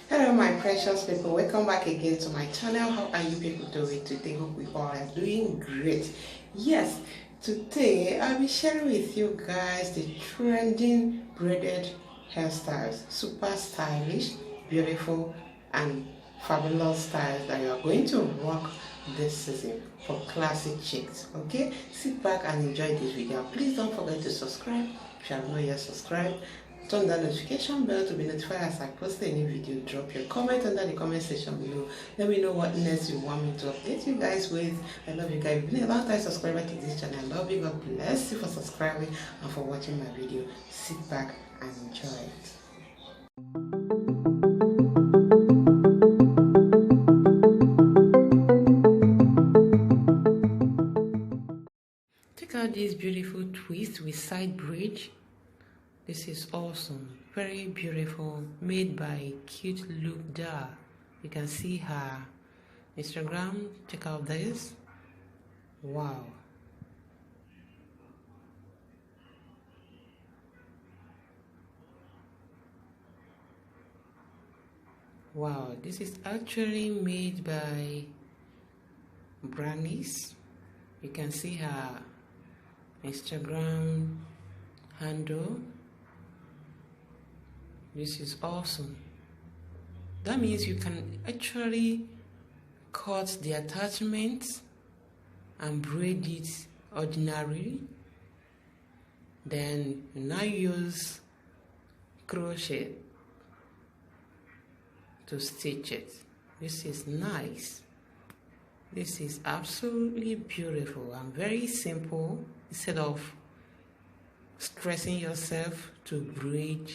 Hello my precious people, welcome back again to my channel. How are you people doing today? Hope we all are doing great. Yes, today I'll be sharing with you guys the trending braided hairstyles. Super stylish, beautiful and fabulous styles that you are going to rock this season for classic chicks. Okay, sit back and enjoy this video. Please don't forget to subscribe if you have not yet subscribed. Turn that notification bell to be notified as I post a new video. Drop your comment under the comment section below. Let me know what next you want me to update you guys with. I love you guys. You've been a long time subscriber to this channel. I love you. God bless you for subscribing and for watching my video. Sit back and enjoy it. Check out this beautiful twist with side braid. This is awesome, very beautiful, made by Cute Look Da. You can see her Instagram. Check out this. Wow. Wow, this is actually made by Braids. You can see her Instagram handle. This is awesome. That means you can actually cut the attachment and braid it ordinarily. Then now use crochet to stitch it. This is nice. This is absolutely beautiful and very simple. Instead of stressing yourself to braid